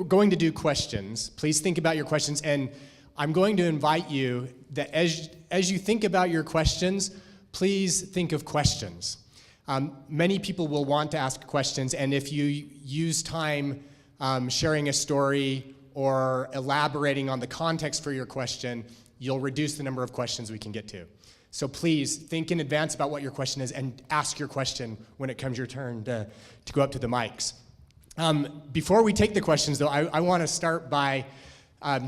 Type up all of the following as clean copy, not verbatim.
going to do questions. Please think about your questions, and I'm going to invite you that as you think about your questions, please think of questions. Many people will want to ask questions, and if you use time sharing a story or elaborating on the context for your question, you'll reduce the number of questions we can get to. So please think in advance about what your question is and ask your question when it comes your turn to go up to the mics. Before we take the questions, though, I want to start by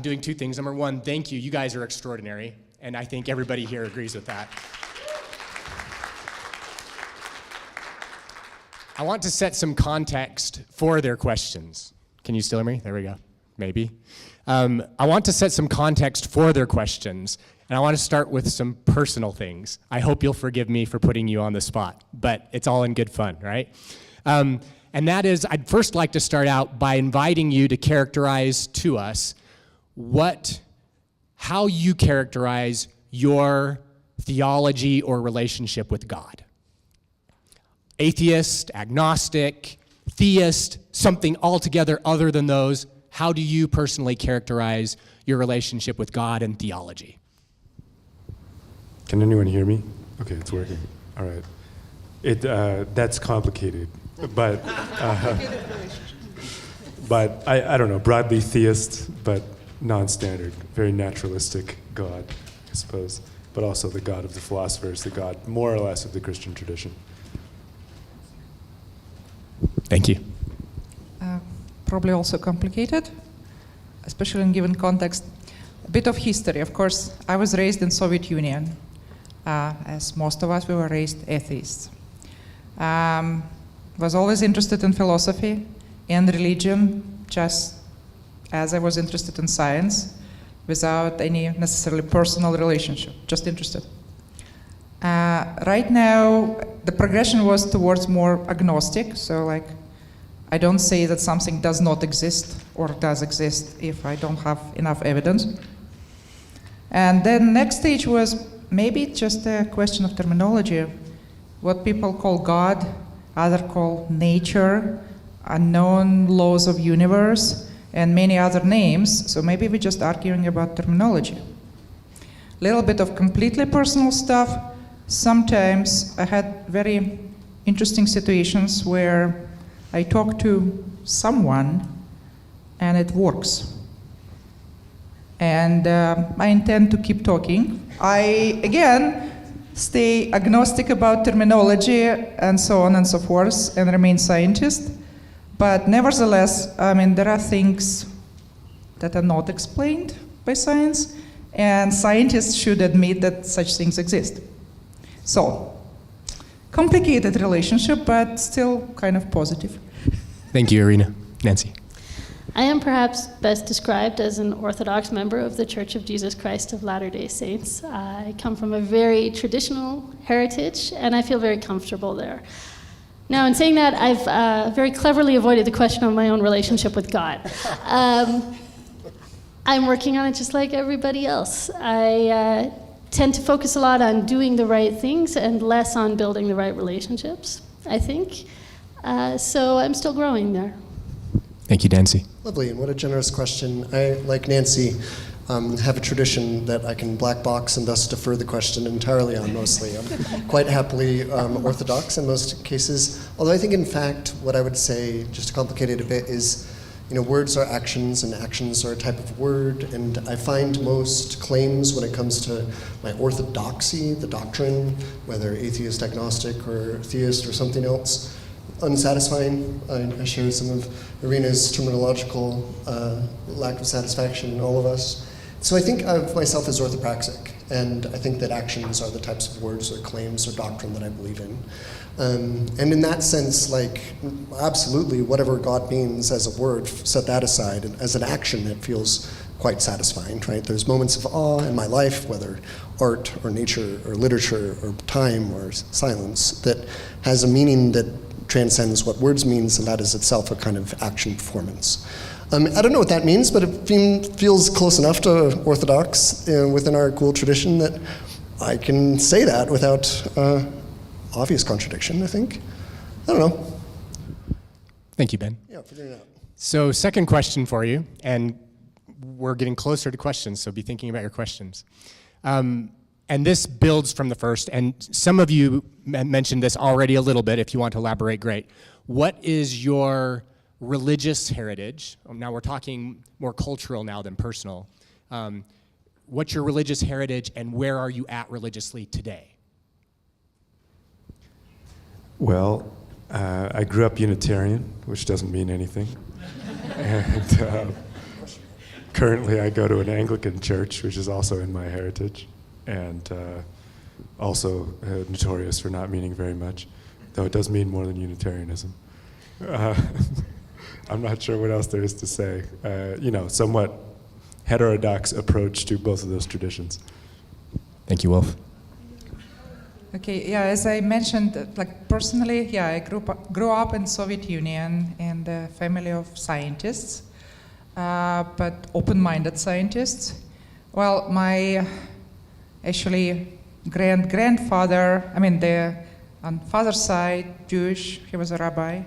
doing two things. Number one, thank you. You guys are extraordinary, and I think everybody here agrees with that. I want to set some context for their questions. Can you still hear me? There we go. Maybe. I want to set some context for their questions, and I want to start with some personal things. I hope you'll forgive me for putting you on the spot, but it's all in good fun, right? And that is, I'd first like to start out by inviting you to characterize to us how you characterize your theology or relationship with God. Atheist, agnostic, theist, something altogether other than those. How do you personally characterize your relationship with God and theology? Can anyone hear me? Okay, it's working. All right. That's complicated, but I don't know, broadly theist, but non-standard, very naturalistic God, I suppose, but also the God of the philosophers, the God more or less of the Christian tradition. Thank you. Probably also complicated, especially in given context. A bit of history, of course. I was raised in Soviet Union. As most of us, we were raised atheists. Was always interested in philosophy and religion, just as I was interested in science, without any necessarily personal relationship, just interested. Right now, the progression was towards more agnostic, so like, I don't say that something does not exist or does exist if I don't have enough evidence. And then next stage was maybe just a question of terminology. What people call God, others call nature, unknown laws of universe, and many other names. So maybe we're just arguing about terminology. Little bit of completely personal stuff. Sometimes I had very interesting situations where I talk to someone and it works. And I intend to keep talking. I, again, stay agnostic about terminology and so on and so forth and remain scientist. But nevertheless, I mean, there are things that are not explained by science, and scientists should admit that such things exist. So, complicated relationship, but still kind of positive. Thank you, Irina. Nancy. I am perhaps best described as an Orthodox member of the Church of Jesus Christ of Latter-day Saints. I come from a very traditional heritage, and I feel very comfortable there. Now, in saying that, I've very cleverly avoided the question of my own relationship with God. I'm working on it just like everybody else. I tend to focus a lot on doing the right things and less on building the right relationships, I think. So I'm still growing there. Thank you, Nancy. Lovely, and what a generous question. I, like Nancy, have a tradition that I can black box and thus defer the question entirely on mostly. I'm quite happily Orthodox in most cases, although I think in fact what I would say, just to complicate it a bit, is words are actions and actions are a type of word, and I find most claims when it comes to my orthodoxy, the doctrine, whether atheist, agnostic, or theist, or something else, unsatisfying. I share some of Irina's terminological lack of satisfaction in all of us. So I think of myself as orthopraxic, and I think that actions are the types of words or claims or doctrine that I believe in. And in that sense, like, absolutely, whatever God means as a word, set that aside. And as an action, it feels quite satisfying, right? There's moments of awe in my life, whether art or nature or literature or time or silence, that has a meaning that transcends what words means, and that is itself a kind of action performance. I don't know what that means, but it feels close enough to Orthodox within our cool tradition that I can say that without obvious contradiction, I think. I don't know. Thank you, Ben. Yeah, figuring it out. So second question for you, and we're getting closer to questions, so be thinking about your questions. And this builds from the first, and some of you mentioned this already a little bit. If you want to elaborate, great. What is your religious heritage? Now we're talking more cultural now than personal. What's your religious heritage, and where are you at religiously today? Well, I grew up Unitarian, which doesn't mean anything. And currently I go to an Anglican church, which is also in my heritage, and also notorious for not meaning very much, though it does mean more than Unitarianism. I'm not sure what else there is to say. Somewhat heterodox approach to both of those traditions. Thank you, Wolf. Okay, yeah, as I mentioned, personally, yeah, I grew up in Soviet Union in a family of scientists, but open-minded scientists. Well, my actually grandfather, on father's side, Jewish, he was a rabbi,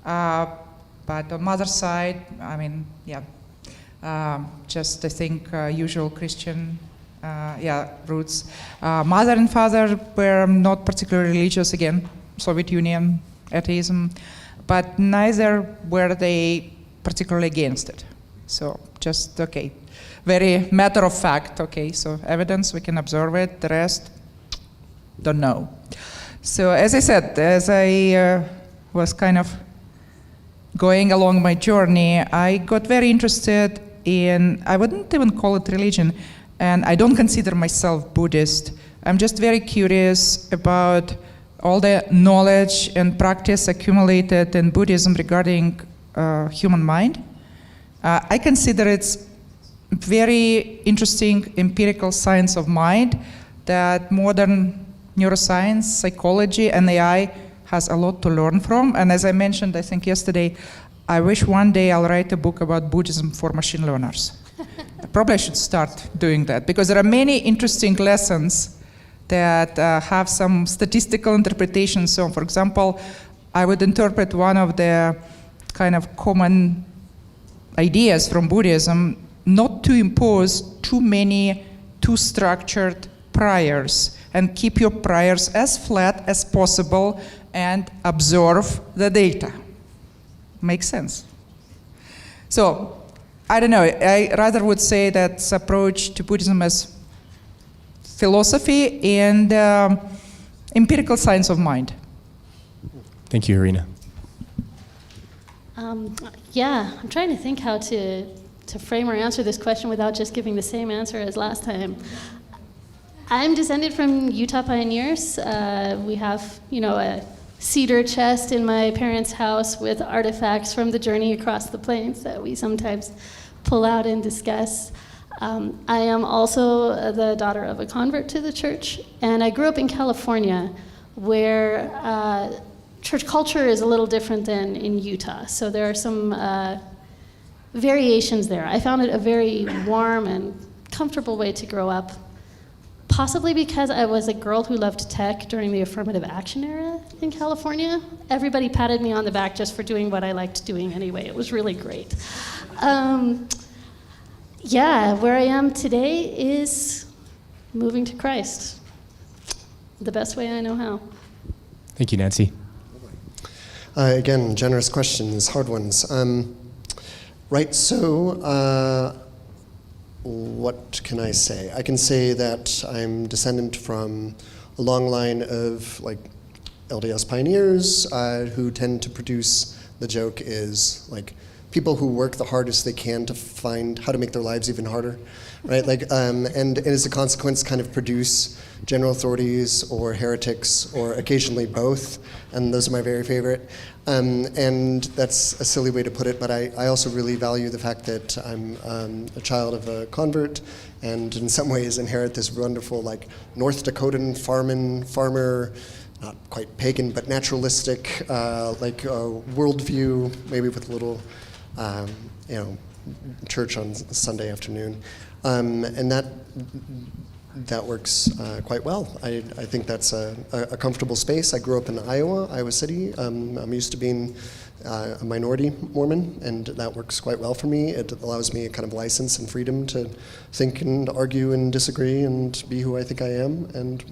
but on mother's side, just I think usual Christian roots. Mother and father were not particularly religious, again, Soviet Union, atheism, but neither were they particularly against it. So just, okay, very matter of fact, okay, so evidence, we can observe it, the rest, don't know. So as I said, as I was kind of going along my journey, I got very interested in, I wouldn't even call it religion, and I don't consider myself Buddhist. I'm just very curious about all the knowledge and practice accumulated in Buddhism regarding human mind. I consider it's very interesting empirical science of mind that modern neuroscience, psychology, and AI has a lot to learn from. And as I mentioned, I think yesterday, I wish one day I'll write a book about Buddhism for machine learners. Probably I should start doing that, because there are many interesting lessons that have some statistical interpretations. So, for example, I would interpret one of the kind of common ideas from Buddhism not to impose too many, too structured priors, and keep your priors as flat as possible and observe the data. Makes sense. So, I don't know, I rather would say that approach to Buddhism as philosophy and empirical science of mind. Thank you, Irina. I'm trying to think how to frame or answer this question without just giving the same answer as last time. I'm descended from Utah pioneers. We have, a cedar chest in my parents' house with artifacts from the journey across the plains that we sometimes pull out and discuss. I am also the daughter of a convert to the church, and I grew up in California, where church culture is a little different than in Utah. So there are some variations there. I found it a very warm and comfortable way to grow up. Possibly because I was a girl who loved tech during the affirmative action era in California. Everybody patted me on the back just for doing what I liked doing anyway. It was really great. Where I am today is moving to Christ. The best way I know how. Thank you, Nancy. Again, generous questions, hard ones. What can I say? I can say that I'm descendant from a long line of LDS pioneers who tend to produce, the joke is people who work the hardest they can to find how to make their lives even harder, right? And as a consequence kind of produce general authorities or heretics or occasionally both, and those are my very favorite. And that's a silly way to put it, but I also really value the fact that I'm a child of a convert, and in some ways inherit this wonderful North Dakotan farmer, not quite pagan, but naturalistic, worldview, maybe with a little, church on Sunday afternoon. And that that works quite well. I think that's a comfortable space. I grew up in Iowa City. I'm used to being a minority Mormon, and that works quite well for me. It allows me a kind of license and freedom to think and argue and disagree and be who I think I am. And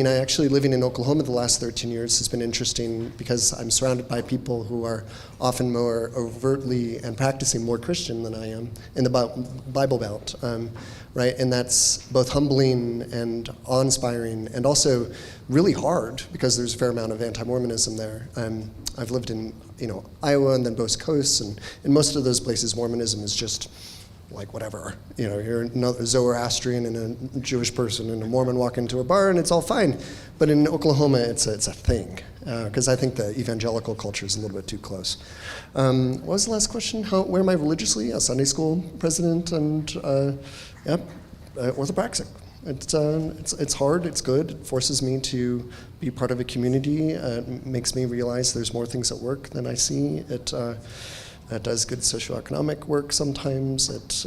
I actually living in Oklahoma the last 13 years has been interesting because I'm surrounded by people who are often more overtly and practicing more Christian than I am in the Bible Belt, right? And that's both humbling and awe-inspiring and also really hard because there's a fair amount of anti-Mormonism there. I've lived in Iowa and then both coasts, and in most of those places Mormonism is just like whatever, you're a Zoroastrian and a Jewish person and a Mormon walk into a bar and it's all fine. But in Oklahoma, it's a thing, because I think the evangelical culture is a little bit too close. What was the last question? Where am I religiously? A Sunday school president and orthopraxic. It's hard, it's good, it forces me to be part of a community, it makes me realize there's more things at work than I see. It does good socioeconomic work sometimes. It's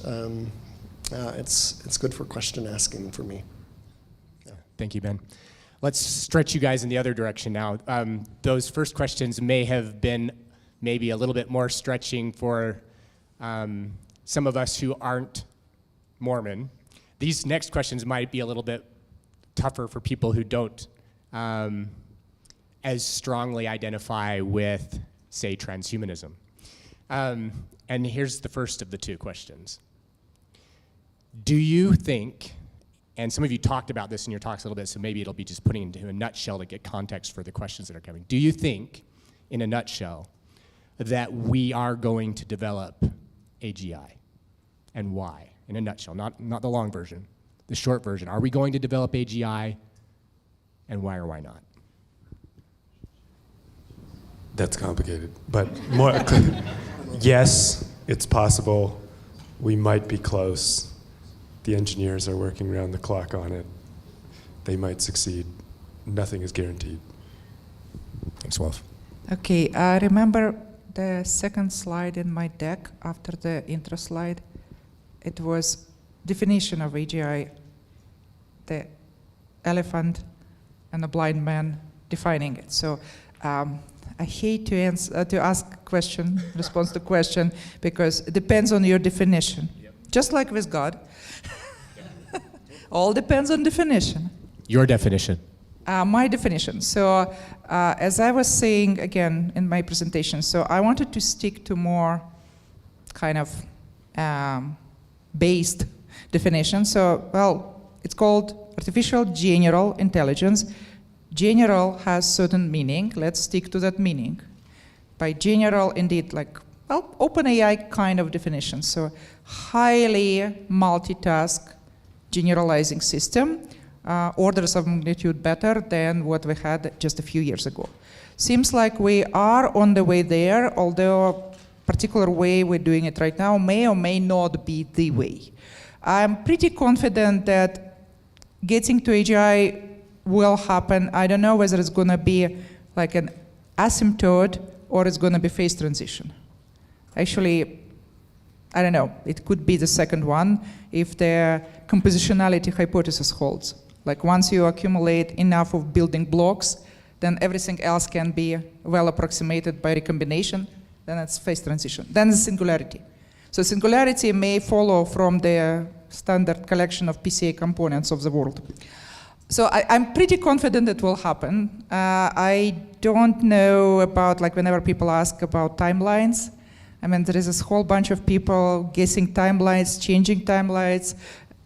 good for question asking for me. Yeah. Thank you, Ben. Let's stretch you guys in the other direction now. Those first questions may have been maybe a little bit more stretching for some of us who aren't Mormon. These next questions might be a little bit tougher for people who don't as strongly identify with, say, transhumanism. And here's the first of the two questions. Do you think, and some of you talked about this in your talks a little bit, so maybe it'll be just putting it into a nutshell to get context for the questions that are coming. Do you think, in a nutshell, that we are going to develop AGI? And why? In a nutshell, not the long version, the short version. Are we going to develop AGI, and why or why not? That's complicated, but more yes, it's possible. We might be close. The engineers are working around the clock on it. They might succeed. Nothing is guaranteed. Thanks, Wolf. Okay, I remember the second slide in my deck after the intro slide. It was definition of AGI, the elephant and a blind man defining it. So I hate to ask question, response to question, because it depends on your definition. Yep. Just like with God. Yep. All depends on definition. Your definition. My definition. So as I was saying again in my presentation, so I wanted to stick to more kind of based definition. So, well, it's called artificial general intelligence. General has certain meaning. Let's stick to that meaning. By general, indeed, like, well, OpenAI kind of definition. So highly multitask generalizing system, orders of magnitude better than what we had just a few years ago. Seems like we are on the way there, although particular way we're doing it right now may or may not be the way. I'm pretty confident that getting to AGI will happen. I don't know whether it's going to be like an asymptote or it's going to be phase transition. Actually, I don't know. It could be the second one if the compositionality hypothesis holds. Like once you accumulate enough of building blocks, then everything else can be well approximated by recombination, then it's phase transition. Then the singularity. So singularity may follow from the standard collection of PCA components of the world. So I'm pretty confident it will happen. I don't know about, like, whenever people ask about timelines, I mean, there is this whole bunch of people guessing timelines, changing timelines,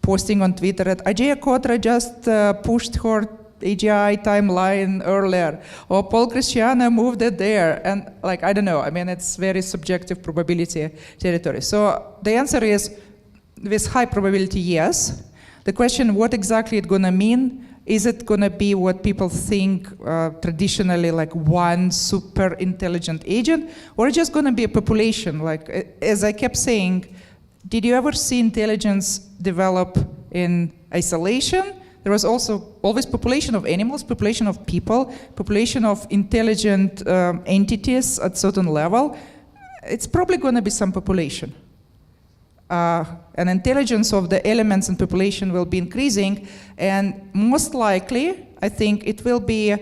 posting on Twitter that Ajay Kotra just pushed her AGI timeline earlier, or Paul Christiana moved it there, and like, I don't know, I mean, it's very subjective probability territory. So the answer is, with high probability, yes. The question, what exactly it's gonna mean? Is it gonna be what people think traditionally, like one super intelligent agent, or just gonna be a population? Like, as I kept saying, did you ever see intelligence develop in isolation? There was also always population of animals, population of people, population of intelligent entities at certain level. It's probably going to be some population. and intelligence of the elements and population will be increasing, and most likely, I think it will be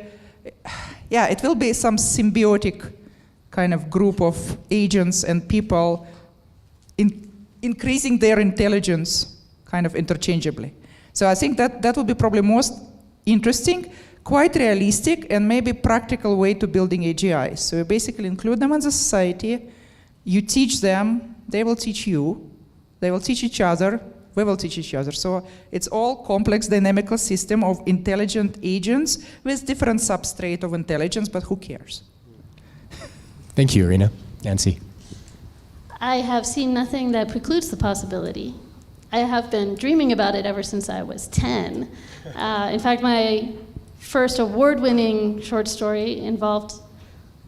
some symbiotic kind of group of agents and people increasing their intelligence kind of interchangeably. So I think that will be probably most interesting, quite realistic, and maybe practical way to building AGIs. So you basically include them in the society, you teach them, they will teach you, they will teach each other, we will teach each other. So it's all complex dynamical system of intelligent agents with different substrate of intelligence, but who cares? Thank you, Irina. Nancy. I have seen nothing that precludes the possibility. I have been dreaming about it ever since I was 10. In fact, my first award-winning short story involved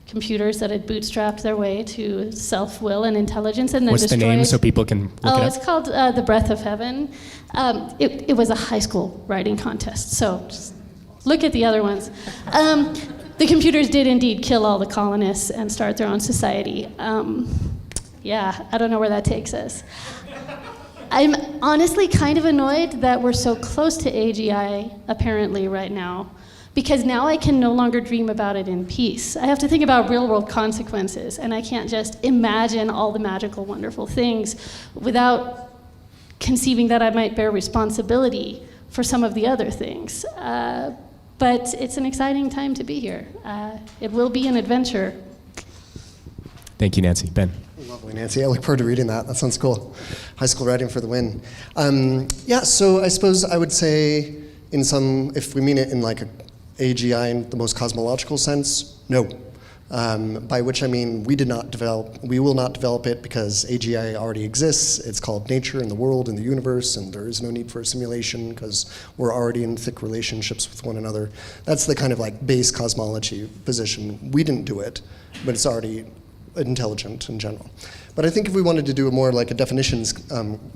computers that had bootstrapped their way to self-will and intelligence and then What's the name so people can look it up? It's called The Breath of Heaven. It was a high school writing contest, so just look at the other ones. The computers did indeed kill all the colonists and start their own society. Yeah, I don't know where that takes us. I'm honestly kind of annoyed that we're so close to AGI, apparently, right now, because now I can no longer dream about it in peace. I have to think about real-world consequences, and I can't just imagine all the magical, wonderful things without conceiving that I might bear responsibility for some of the other things. But it's an exciting time to be here. It will be an adventure. Thank you, Nancy. Ben. Lovely, Nancy. I look forward to reading that. That sounds cool. High school writing for the win. So I suppose I would say, if we mean it in like a AGI in the most cosmological sense, no. By which I mean we will not develop it because AGI already exists. It's called nature and the world and the universe, and there is no need for a simulation because we're already in thick relationships with one another. That's the kind of like base cosmology position. We didn't do it, but it's already intelligent in general. But I think if we wanted to do a more like a definitions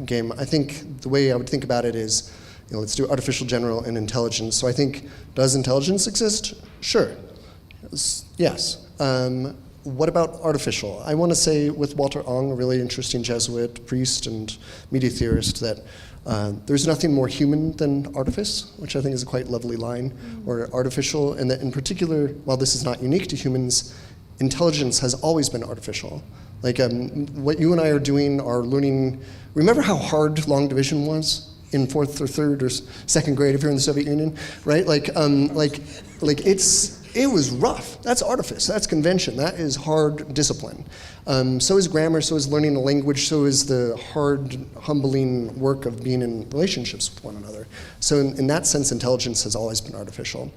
game, I think the way I would think about it is, let's do artificial, general, and intelligence. So I think, does intelligence exist? Sure. Yes. What about artificial? I want to say with Walter Ong, a really interesting Jesuit priest and media theorist, that there's nothing more human than artifice, which I think is a quite lovely line, or artificial, and that in particular, while this is not unique to humans, intelligence has always been artificial. Like what you and I are doing are learning, remember how hard long division was in 4th or 3rd or 2nd grade if you're in the Soviet Union, right? It was rough. That's artifice, that's convention, that is hard discipline. So is grammar, so is learning a language, so is the hard, humbling work of being in relationships with one another. So in that sense, intelligence has always been artificial.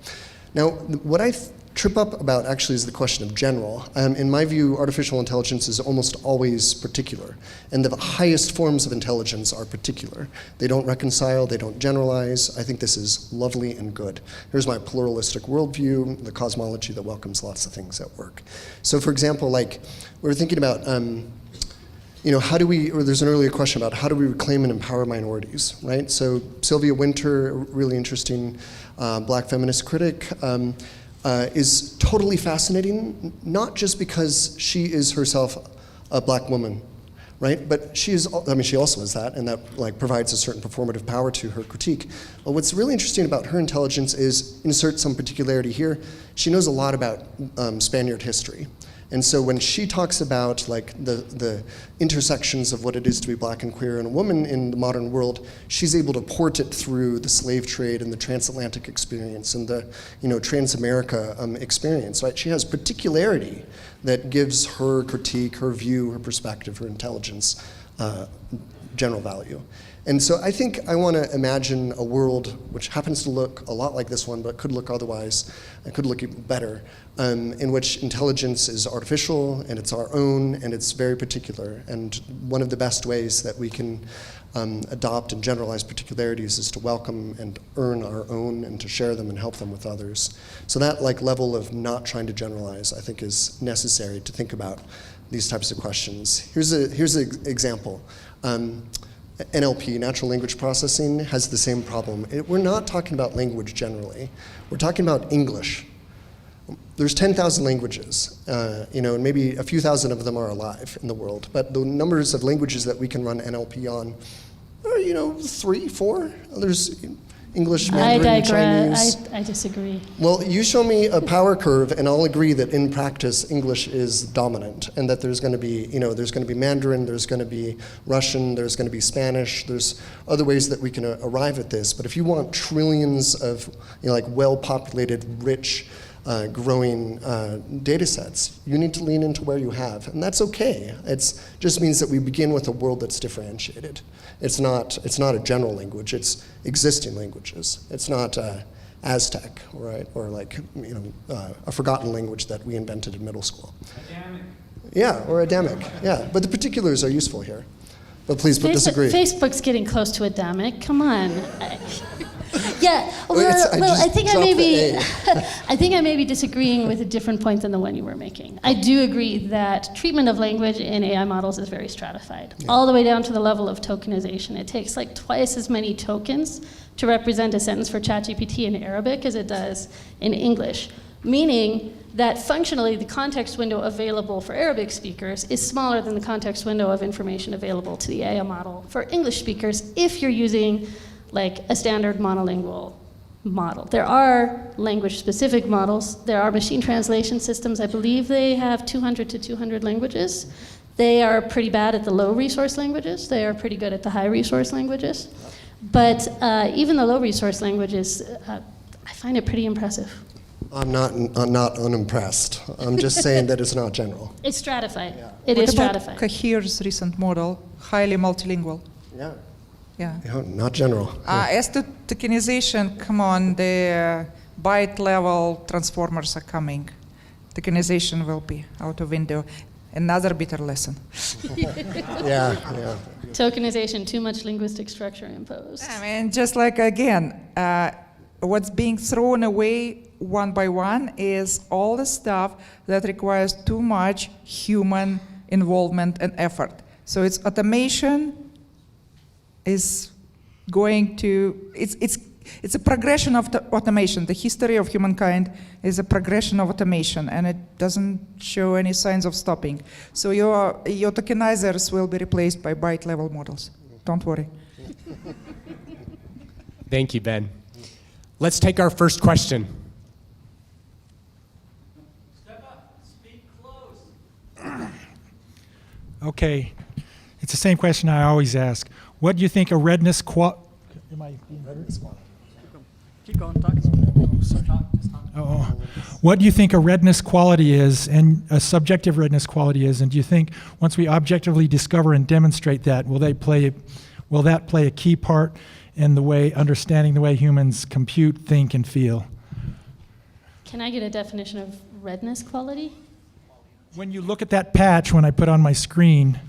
Now, what I trip up about actually is the question of general. In my view, artificial intelligence is almost always particular, and the highest forms of intelligence are particular. They don't reconcile, they don't generalize. I think this is lovely and good. Here's my pluralistic worldview, the cosmology that welcomes lots of things at work. So for example, like, we were thinking about, there's an earlier question about how do we reclaim and empower minorities, right? So Sylvia Wynter, a really interesting black feminist critic, is totally fascinating, not just because she is herself a black woman, right? But she also is that, and that like provides a certain performative power to her critique. But what's really interesting about her intelligence is, insert some particularity here, she knows a lot about Spaniard history. And so when she talks about like the intersections of what it is to be black and queer and a woman in the modern world, she's able to port it through the slave trade and the transatlantic experience and the Transamerica experience, right? She has particularity that gives her critique, her view, her perspective, her intelligence general value. And so I think I want to imagine a world which happens to look a lot like this one, but could look otherwise, and could look even better, in which intelligence is artificial, and it's our own, and it's very particular. And one of the best ways that we can adopt and generalize particularities is to welcome and earn our own, and to share them and help them with others. So that like level of not trying to generalize, I think, is necessary to think about these types of questions. Here's an example. NLP, natural language processing, has the same problem. We're not talking about language generally. We're talking about English. there's 10,000 languages, and maybe a few thousand of them are alive in the world. But the numbers of languages that we can run NLP on are, 3, 4. There's English, Mandarin, Chinese. I disagree. Well, you show me a power curve, and I'll agree that in practice, English is dominant, and that there's going to be, there's going to be Mandarin, there's going to be Russian, there's going to be Spanish. There's other ways that we can arrive at this. But if you want trillions of, well-populated, rich, growing data sets, you need to lean into where you have, and that's okay. It just means that we begin with a world that's differentiated. It's not a general language. It's existing languages. It's not Aztec, right? Or a forgotten language that we invented in middle school. Adamic. Yeah, or Adamic. Yeah, but the particulars are useful here. But please, disagree. Facebook's getting close to Adamic. Come on. Yeah, I think I may be disagreeing with a different point than the one you were making. I do agree that treatment of language in AI models is very stratified, all the way down to the level of tokenization. It takes like twice as many tokens to represent a sentence for ChatGPT in Arabic as it does in English, meaning that functionally the context window available for Arabic speakers is smaller than the context window of information available to the AI model for English speakers if you're using like a standard monolingual model. There are language-specific models. There are machine translation systems. I believe they have 200 to 200 languages. They are pretty bad at the low-resource languages. They are pretty good at the high-resource languages. But even the low-resource languages, I find it pretty impressive. I'm not unimpressed. I'm just saying that it's not general. It's stratified. Yeah. It is What about stratified. Cohere's recent model, highly multilingual? Yeah. Yeah. Not general. As to tokenization, come on, the byte level transformers are coming. Tokenization will be out of window. Another bitter lesson. Yeah. Tokenization, too much linguistic structure imposed. I mean, just like again, what's being thrown away one by one is all the stuff that requires too much human involvement and effort. So it's automation is going to, it's a progression of the automation. The history of humankind is a progression of automation, and it doesn't show any signs of stopping. So your tokenizers will be replaced by byte level models. Don't worry. Thank you, Ben. Let's take our first question. Step up, speak close. Okay, it's the same question I always ask. What do you think a redness Am I being heard? Keep going, talk. Sorry. Just talk. What do you think a redness quality is, and a subjective redness quality is, and do you think once we objectively discover and demonstrate that, will that play a key part in understanding the way humans compute, think, and feel? Can I get a definition of redness quality? When you look at that patch, when I put on my screen,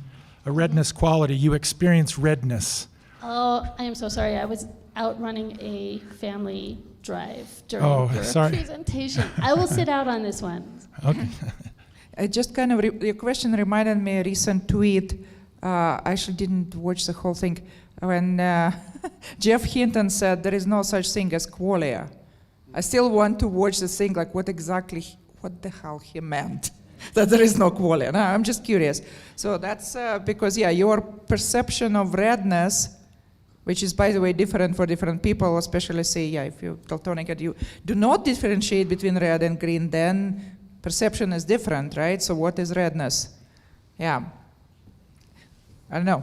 a redness quality, you experience redness. Oh, I am so sorry. I was out running a family drive during your presentation. I will sit out on this one. Okay. I just kind of, your question reminded me a recent tweet. I actually didn't watch the whole thing. When Jeff Hinton said there is no such thing as qualia. I still want to watch the thing, like what the hell he meant. That there is no qualia. No, I'm just curious. So that's because, your perception of redness, which is, by the way, different for different people, especially, say, if you're daltonic and you do not differentiate between red and green, then perception is different, right? So what is redness? Yeah. I don't know.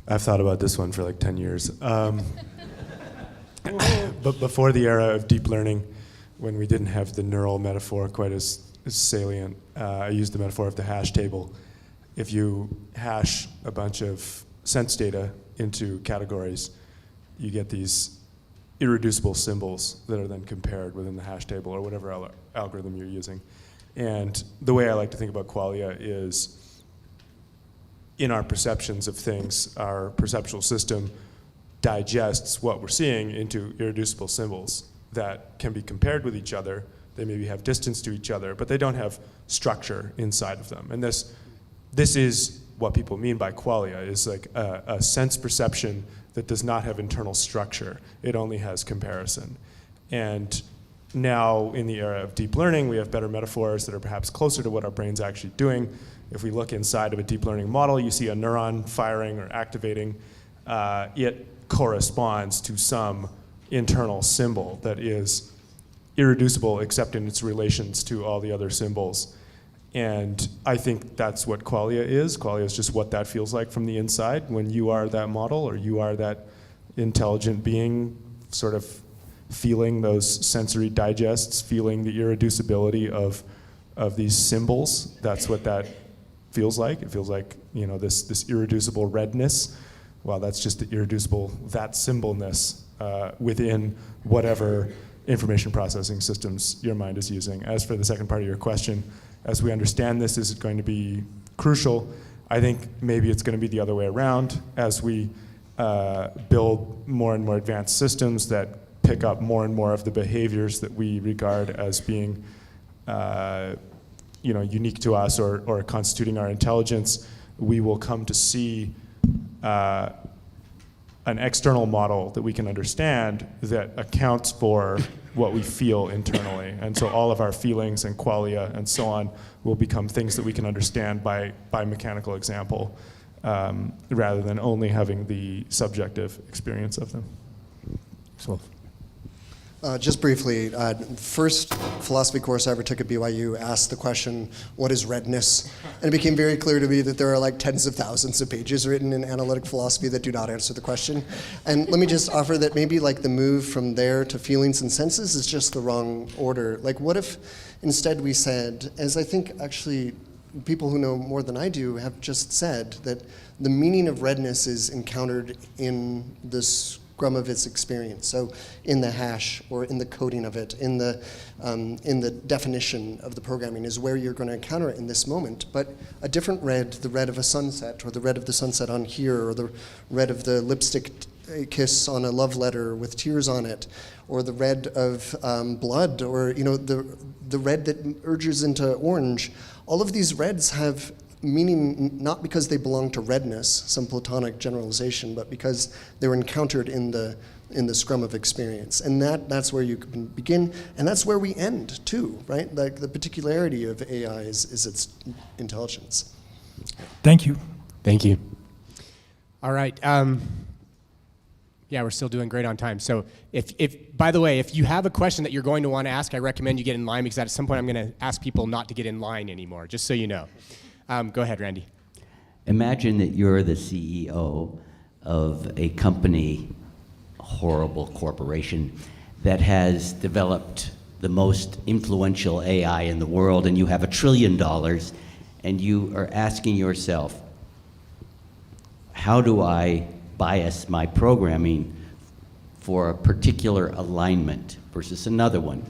I've thought about this one for like 10 years. But before the era of deep learning, when we didn't have the neural metaphor quite as salient, I used the metaphor of the hash table. If you hash a bunch of sense data into categories, you get these irreducible symbols that are then compared within the hash table or whatever algorithm you're using. And the way I like to think about qualia is in our perceptions of things, our perceptual system digests what we're seeing into irreducible symbols that can be compared with each other. They maybe have distance to each other, but they don't have structure inside of them. And this is what people mean by qualia, is like a sense perception that does not have internal structure. It only has comparison. And now in the era of deep learning, we have better metaphors that are perhaps closer to what our brain's actually doing. If we look inside of a deep learning model, you see a neuron firing or activating. It corresponds to some internal symbol that is irreducible except in its relations to all the other symbols. And I think that's what qualia is. Qualia is just what that feels like from the inside when you are that model or you are that intelligent being sort of feeling those sensory digests, feeling the irreducibility of these symbols. That's what that feels like. It feels like, you know, this irreducible redness. Well, that's just the irreducible, that symbolness within whatever information processing systems your mind is using. As for the second part of your question, as we understand this, is it going to be crucial? I think maybe it's going to be the other way around. As we build more and more advanced systems that pick up more and more of the behaviors that we regard as being unique to us or constituting our intelligence, we will come to see an external model that we can understand that accounts for what we feel internally. And so all of our feelings and qualia and so on will become things that we can understand by mechanical example, rather than only having the subjective experience of them. So. Just briefly, first philosophy course I ever took at BYU asked the question, what is redness? And it became very clear to me that there are like tens of thousands of pages written in analytic philosophy that do not answer the question. And let me just offer that maybe like the move from there to feelings and senses is just the wrong order. Like what if instead we said, as I think actually people who know more than I do have just said, that the meaning of redness is encountered in this of its experience. So in the hash or in the coding of it, in the definition of the programming is where you're going to encounter it in this moment. But a different red, the red of a sunset, or the red of the sunset on here, or the red of the lipstick kiss on a love letter with tears on it, or the red of blood, or the red that urges into orange. All of these reds have meaning not because they belong to redness, some Platonic generalization, but because they were encountered in the scrum of experience. And that's where you can begin, and that's where we end too, right? Like the particularity of AI is its intelligence. Thank you. Thank you. All right. Yeah, we're still doing great on time. So if by the way, if you have a question that you're going to want to ask, I recommend you get in line, because at some point I'm going to ask people not to get in line anymore, just so you know. Go ahead, Randy. Imagine that you're the CEO of a company, a horrible corporation, that has developed the most influential AI in the world, and you have $1 trillion, and you are asking yourself, how do I bias my programming for a particular alignment versus another one?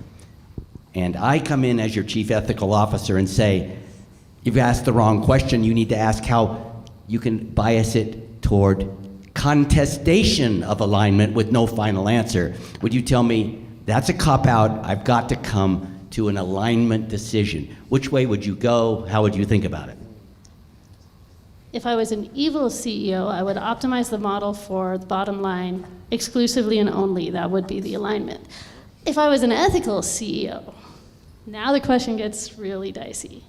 And I come in as your chief ethical officer and say, you've asked the wrong question. You need to ask how you can bias it toward contestation of alignment with no final answer. Would you tell me that's a cop-out? I've got to come to an alignment decision. Which way would you go? How would you think about it? If I was an evil CEO, I would optimize the model for the bottom line exclusively and only. That would be the alignment. If I was an ethical CEO, now the question gets really dicey.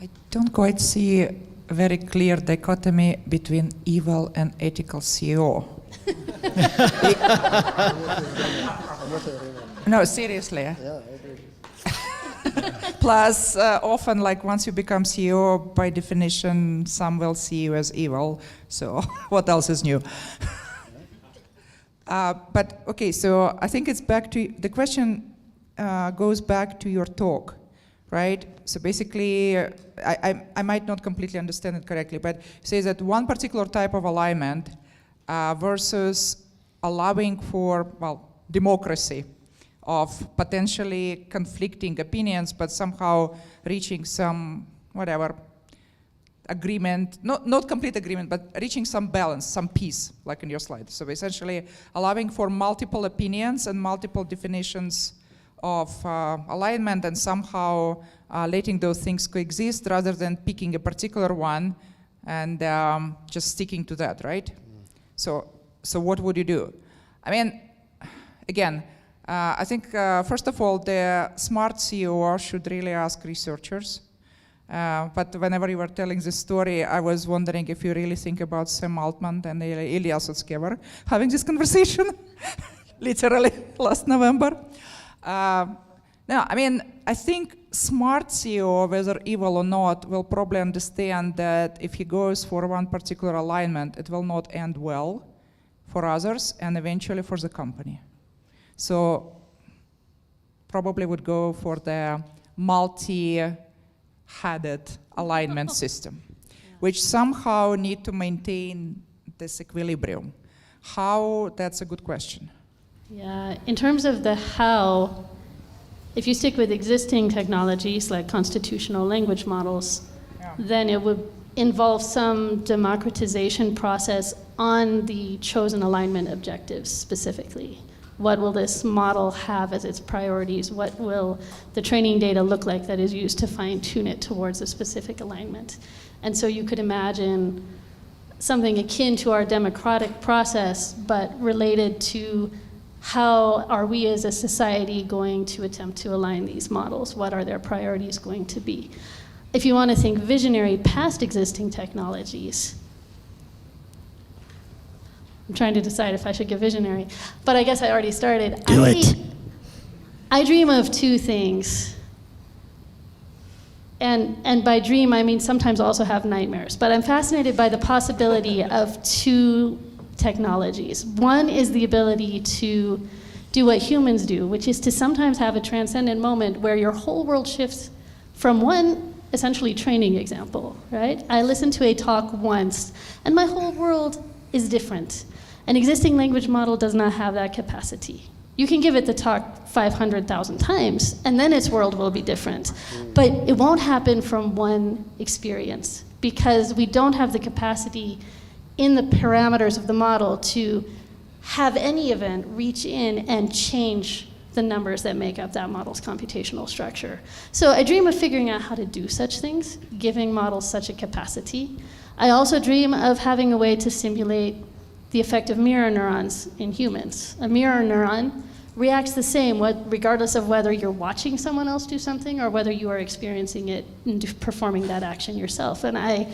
I don't quite see a very clear dichotomy between evil and ethical CEO. No, seriously. Yeah, I agree. Plus, often, like once you become CEO, by definition, some will see you as evil. So, what else is new? But okay, so I think it's back to the question. Goes back to your talk, right? So basically, I might not completely understand it correctly, but it says that one particular type of alignment versus allowing for, well, democracy of potentially conflicting opinions, but somehow reaching some, whatever, agreement, not complete agreement, but reaching some balance, some peace, like in your slide. So essentially allowing for multiple opinions and multiple definitions of alignment and somehow letting those things coexist rather than picking a particular one and just sticking to that, right? So what would you do? I mean, again, I think, first of all, the smart CEO should really ask researchers. But whenever you were telling this story, I was wondering if you really think about Sam Altman and Ilya Sutskever having this conversation, literally last November. No, I mean, I think smart CEO, whether evil or not, will probably understand that if he goes for one particular alignment, it will not end well for others and eventually for the company. So probably would go for the multi-headed alignment system, which somehow need to maintain this equilibrium. How? That's a good question. Yeah, in terms of the how, if you stick with existing technologies like constitutional language models, then it would involve some democratization process on the chosen alignment objectives specifically. What will this model have as its priorities? What will the training data look like that is used to fine-tune it towards a specific alignment? And so you could imagine something akin to our democratic process, but related to how are we as a society going to attempt to align these models? What are their priorities going to be? If you want to think visionary past existing technologies, I'm trying to decide if I should get visionary, but I guess I already started. I dream of two things. And by dream, I mean sometimes also have nightmares, but I'm fascinated by the possibility of two technologies. One is the ability to do what humans do, which is to sometimes have a transcendent moment where your whole world shifts from one essentially training example, right? I listened to a talk once, and my whole world is different. An existing language model does not have that capacity. You can give it the talk 500,000 times, and then its world will be different. But it won't happen from one experience, because we don't have the capacity in the parameters of the model to have any event reach in and change the numbers that make up that model's computational structure. So I dream of figuring out how to do such things, giving models such a capacity. I also dream of having a way to simulate the effect of mirror neurons in humans. A mirror neuron reacts the same regardless of whether you're watching someone else do something or whether you are experiencing it and performing that action yourself. And I,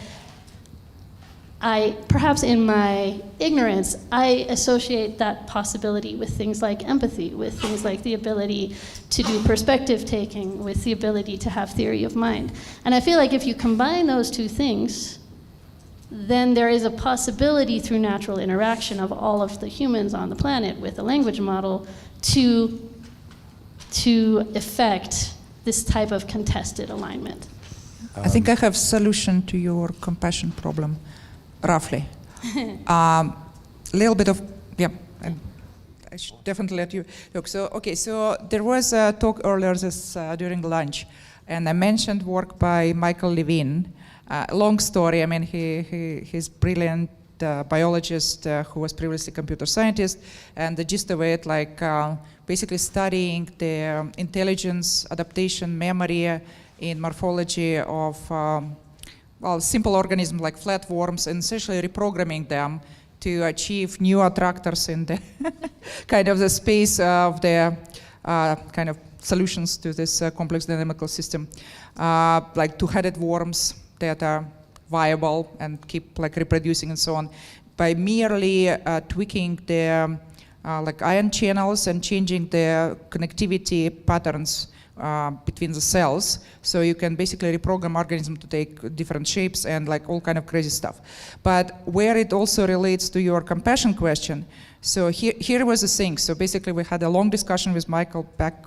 perhaps in my ignorance, I associate that possibility with things like empathy, with things like the ability to do perspective taking, with the ability to have theory of mind. And I feel like if you combine those two things, then there is a possibility through natural interaction of all of the humans on the planet with a language model to effect this type of contested alignment. I think I have solution to your compassion problem. Roughly. Little bit of, yeah, I should definitely let you look. So, okay, so there was a talk earlier during lunch, and I mentioned work by Michael Levine. Long story, I mean, he's brilliant biologist who was previously a computer scientist, and the gist of it, like basically studying the intelligence, adaptation, memory in morphology of simple organisms like flatworms, and essentially reprogramming them to achieve new attractors in the kind of the space of the kind of solutions to this complex dynamical system, like two-headed worms that are viable and keep like reproducing and so on, by merely tweaking the like ion channels and changing the connectivity patterns between the cells, so you can basically reprogram organism to take different shapes and like all kind of crazy stuff. But where it also relates to your compassion question, so here was the thing. So basically we had a long discussion with Michael back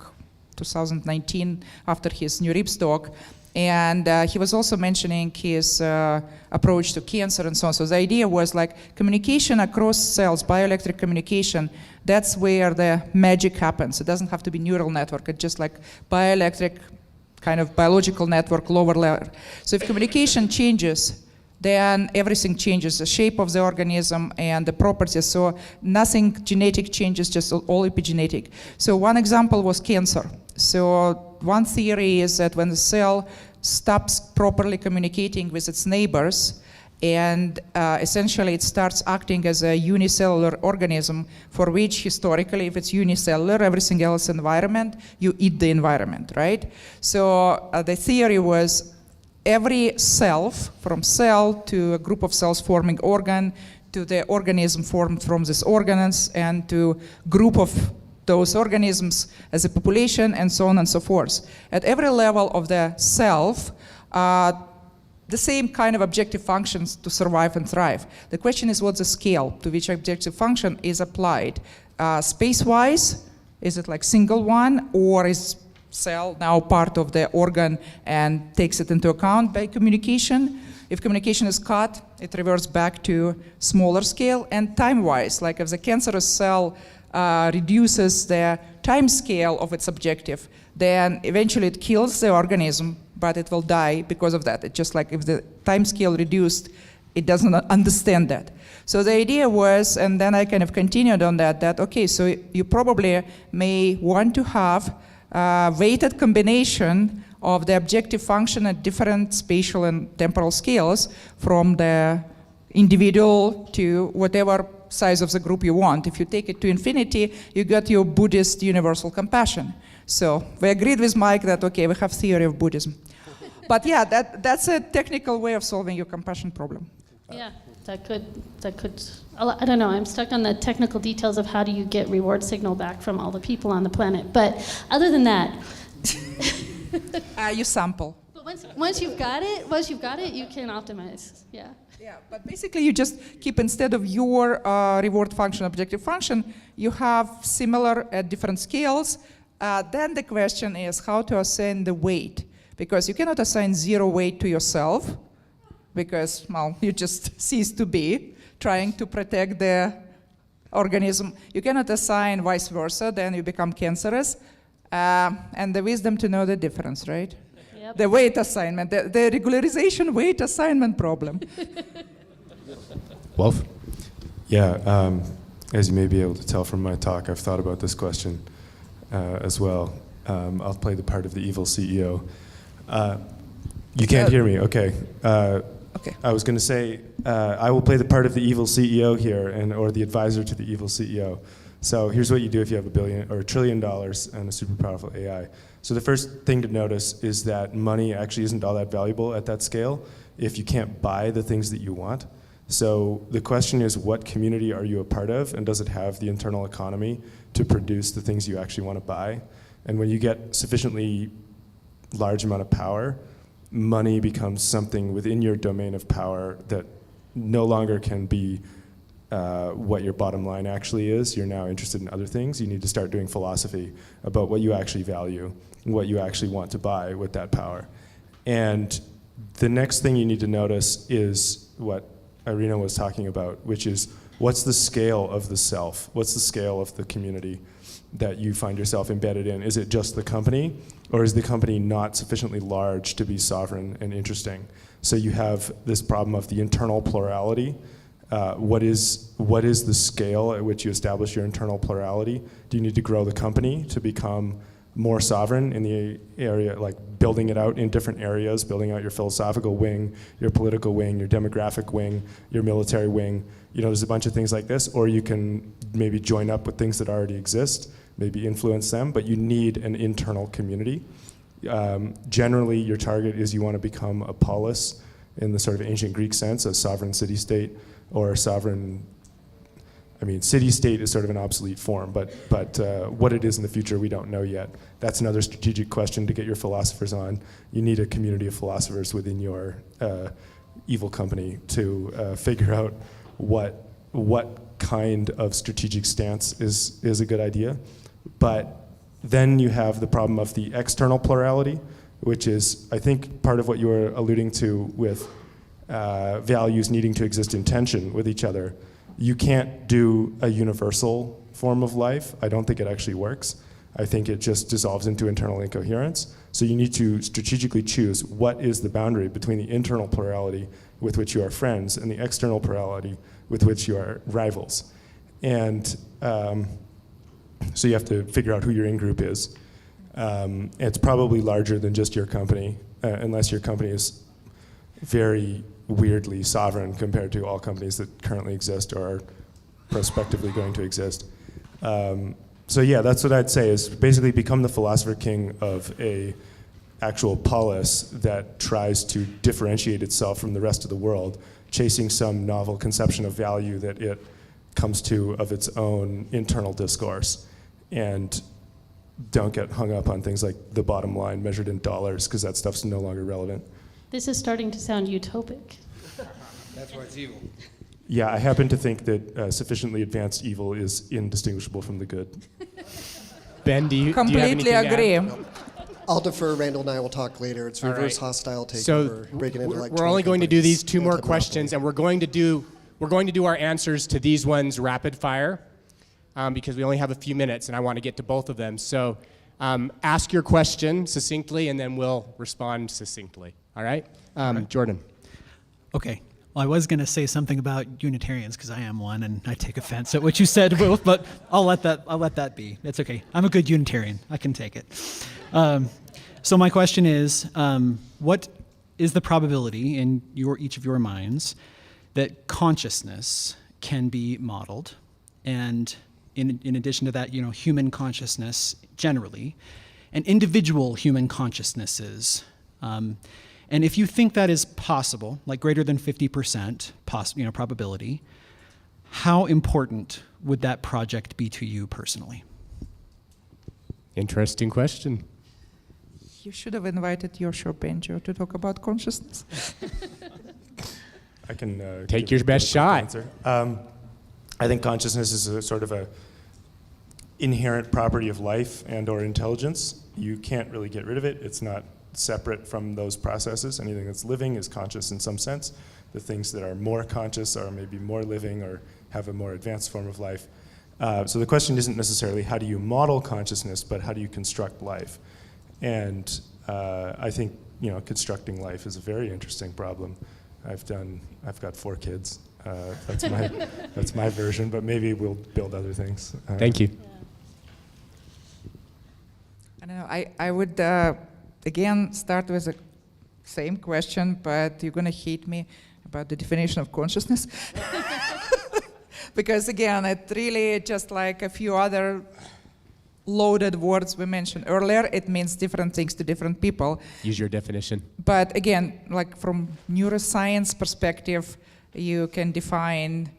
2019 after his New Ribs talk, and he was also mentioning his approach to cancer and so on. So the idea was like communication across cells, bioelectric communication, that's where the magic happens. It doesn't have to be neural network, it's just like bioelectric kind of biological network, lower layer. So if communication changes, then everything changes, the shape of the organism and the properties. So nothing genetic changes, just all epigenetic. So one example was cancer. So one theory is that when the cell stops properly communicating with its neighbors, And essentially it starts acting as a unicellular organism for which historically, if it's unicellular, everything else environment, you eat the environment, right? So the theory was every self, from cell to a group of cells forming organ, to the organism formed from these organs, and to group of those organisms as a population, and so on and so forth. At every level of the self, the same kind of objective functions to survive and thrive. The question is what's the scale to which objective function is applied? Space-wise, is it like single one, or is cell now part of the organ and takes it into account by communication? If communication is cut, it reverts back to smaller scale. And time-wise, like if the cancerous cell reduces the time scale of its objective, then eventually it kills the organism, but it will die because of that. It's just like if the time scale reduced, it doesn't understand that. So the idea was, and then I kind of continued on that okay, so you probably may want to have a weighted combination of the objective function at different spatial and temporal scales, from the individual to whatever size of the group you want. If you take it to infinity, you got your Buddhist universal compassion. So we agreed with Mike that, okay, we have theory of Buddhism. But yeah, that's a technical way of solving your compassion problem. Yeah, that could, I don't know, I'm stuck on the technical details of how do you get reward signal back from all the people on the planet. But other than that. You sample. But once you've got it, you can optimize, yeah. Yeah, but basically you just keep, instead of your reward function, objective function, you have similar at different scales. Then the question is how to assign the weight. Because you cannot assign 0 weight to yourself, because, well, you just cease to be, trying to protect the organism. You cannot assign vice versa, then you become cancerous. And the wisdom to know the difference, right? Yep. The weight assignment, the regularization weight assignment problem. Wolf? Yeah, as you may be able to tell from my talk, I've thought about this question as well. I'll play the part of the evil CEO. You can't hear me, okay. Okay. I was going to say, I will play the part of the evil CEO here, or the advisor to the evil CEO. So here's what you do if you have $1 billion or $1 trillion and a super powerful AI. So the first thing to notice is that money actually isn't all that valuable at that scale if you can't buy the things that you want. So the question is, what community are you a part of, and does it have the internal economy to produce the things you actually want to buy? And when you get sufficiently large amount of power, money becomes something within your domain of power that no longer can be what your bottom line actually is. You're now interested in other things. You need to start doing philosophy about what you actually value, what you actually want to buy with that power. And the next thing you need to notice is what Irina was talking about, which is what's the scale of the self? What's the scale of the community that you find yourself embedded in? Is it just the company, or is the company not sufficiently large to be sovereign and interesting? So you have this problem of the internal plurality. What is the scale at which you establish your internal plurality? Do you need to grow the company to become more sovereign in the area, like building it out in different areas, building out your philosophical wing, your political wing, your demographic wing, your military wing? You know, there's a bunch of things like this. Or you can maybe join up with things that already exist, maybe influence them, but you need an internal community. Generally, your target is you want to become a polis in the sort of ancient Greek sense, a sovereign city-state, or sovereign, I mean, city-state is sort of an obsolete form, but what it is in the future, we don't know yet. That's another strategic question to get your philosophers on. You need a community of philosophers within your evil company to figure out what kind of strategic stance is a good idea. But then you have the problem of the external plurality, which is, I think, part of what you were alluding to with values needing to exist in tension with each other. You can't do a universal form of life. I don't think it actually works. I think it just dissolves into internal incoherence. So you need to strategically choose what is the boundary between the internal plurality with which you are friends and the external plurality with which you are rivals. And so you have to figure out who your in-group is. It's probably larger than just your company, unless your company is very weirdly sovereign compared to all companies that currently exist or are prospectively going to exist. So yeah, that's what I'd say, is basically become the philosopher king of a actual polis that tries to differentiate itself from the rest of the world, chasing some novel conception of value that it comes to of its own internal discourse. And don't get hung up on things like the bottom line measured in dollars, because that stuff's no longer relevant. This is starting to sound utopic. That's why it's evil. Yeah, I happen to think that sufficiently advanced evil is indistinguishable from the good. Ben, do you have Completely anything to add? agree. I'll defer. Randall and I will talk later. It's All reverse right. hostile takeover. So breaking into like we're 20 only going to do companies. these two more Anti-monopoly. questions, and we're going to do our answers to these ones rapid fire, because we only have a few minutes, and I want to get to both of them. So ask your question succinctly, and then we'll respond succinctly. All right, Jordan. Okay. Well, I was going to say something about Unitarians because I am one, and I take offense at what you said, both. But I'll let that be. It's okay. I'm a good Unitarian. I can take it. So my question is, what is the probability in each of your minds that consciousness can be modeled, and in addition to that, human consciousness generally, and individual human consciousnesses? And if you think that is possible, like greater than 50% probability, how important would that project be to you personally? Interesting question. You should have invited Yoshua Benjo to talk about consciousness. I can Take give your a best quick shot. answer. I think consciousness is a sort of a inherent property of life and or intelligence. You can't really get rid of it. It's not separate from those processes. Anything that's living is conscious in some sense. The things that are more conscious are maybe more living or have a more advanced form of life. So the question isn't necessarily how do you model consciousness, but how do you construct life? And I think constructing life is a very interesting problem. I've got 4 kids. That's my version, but maybe we'll build other things. Thank you. I don't know. I would again start with the same question, but you're going to hate me about the definition of consciousness. Because again, it really, just like a few other loaded words we mentioned earlier, it means different things to different people. Use your definition. But again, like from neuroscience perspective, you can define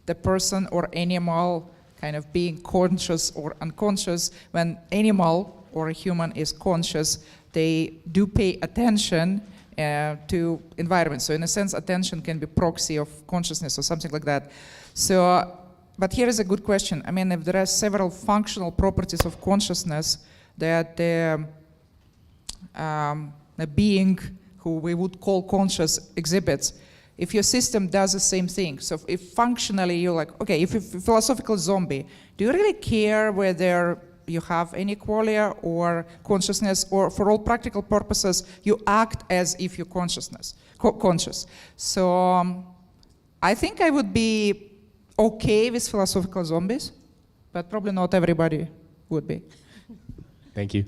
the person or animal kind of being conscious or unconscious. When animal or a human is conscious, they do pay attention to environment. So in a sense, attention can be proxy of consciousness or something like that. So, but here is a good question. I mean, if there are several functional properties of consciousness that a being who we would call conscious exhibits, if your system does the same thing, so if functionally you're like, okay, if you're a philosophical zombie, do you really care whether you have any qualia or consciousness, or for all practical purposes, you act as if you're conscious? So I think I would be okay with philosophical zombies, but probably not everybody would be. Thank you.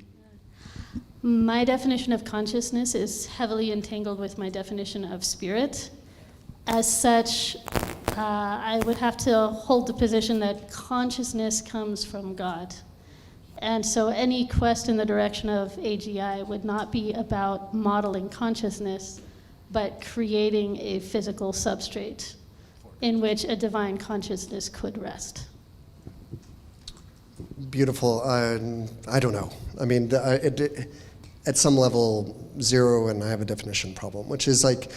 My definition of consciousness is heavily entangled with my definition of spirit. As such, I would have to hold the position that consciousness comes from God. And so any quest in the direction of AGI would not be about modeling consciousness, but creating a physical substrate in which a divine consciousness could rest. Beautiful. I don't know. I mean, at some level, zero, and I have a definition problem, which is like,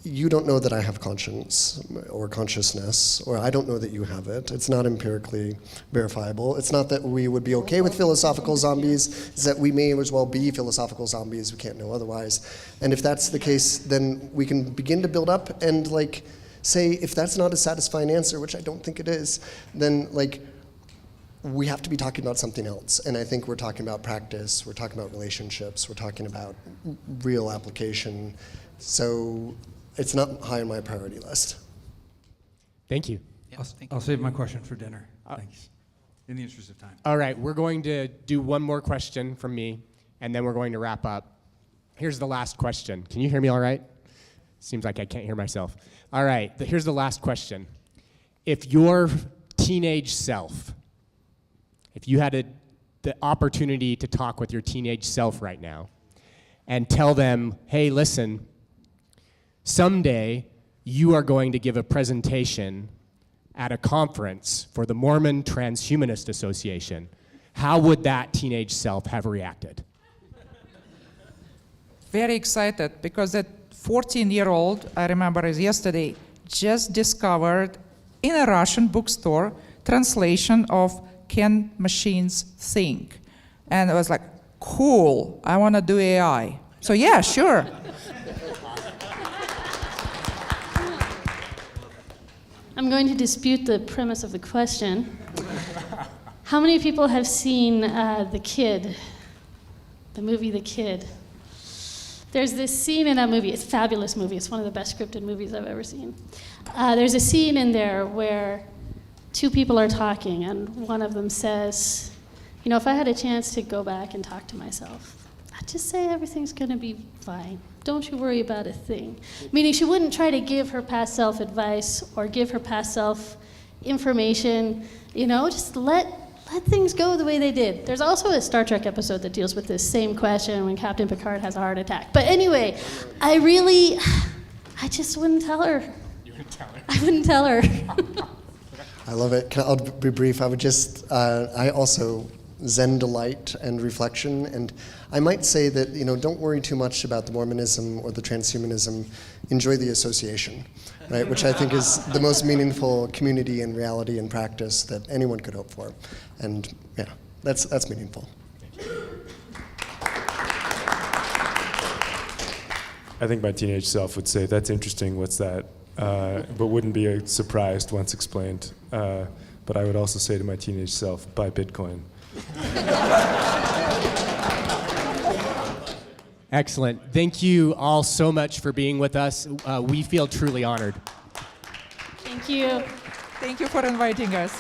you don't know that I have conscience or consciousness, or I don't know that you have it. It's not empirically verifiable. It's not that we would be okay with philosophical zombies. It's that we may as well be philosophical zombies. We can't know otherwise. And if that's the case, then we can begin to build up and like say, if that's not a satisfying answer, which I don't think it is, then like we have to be talking about something else. And I think we're talking about practice, we're talking about relationships, we're talking about real application. So it's not high on my priority list. Thank you. I'll save my question for dinner. Thanks. In the interest of time. All right, we're going to do one more question from me, and then we're going to wrap up. Here's the last question. Can you hear me all right? Seems like I can't hear myself. All right, here's the last question. If your teenage self, if you had the opportunity to talk with your teenage self right now and tell them, hey, listen, someday you are going to give a presentation at a conference for the Mormon Transhumanist Association, how would that teenage self have reacted? Very excited, because that 14-year-old, I remember as yesterday, just discovered in a Russian bookstore translation of Can Machines Think? And I was like, cool, I want to do AI. So yeah, sure. I'm going to dispute the premise of the question. How many people have seen The Kid, the movie The Kid? There's this scene in that movie, it's a fabulous movie, it's one of the best scripted movies I've ever seen. There's a scene in there where two people are talking and one of them says, you know, if I had a chance to go back and talk to myself, I'd just say everything's gonna be fine. Don't you worry about a thing. Meaning she wouldn't try to give her past self advice or give her past self information, you know, just let things go the way they did. There's also a Star Trek episode that deals with this same question when Captain Picard has a heart attack. But anyway, I just wouldn't tell her. You wouldn't tell her? I wouldn't tell her. I love it. I'll be brief. I would just, I also Zen delight and reflection, and I might say that, you know, don't worry too much about the Mormonism or the transhumanism. Enjoy the association, right? Which I think is the most meaningful community and reality and practice that anyone could hope for, and yeah, that's meaningful. I think my teenage self would say, that's interesting, what's that? But wouldn't be surprised once explained. But I would also say to my teenage self, buy Bitcoin. Excellent. Thank you all so much for being with us. We feel truly honored. Thank you. Thank you for inviting us.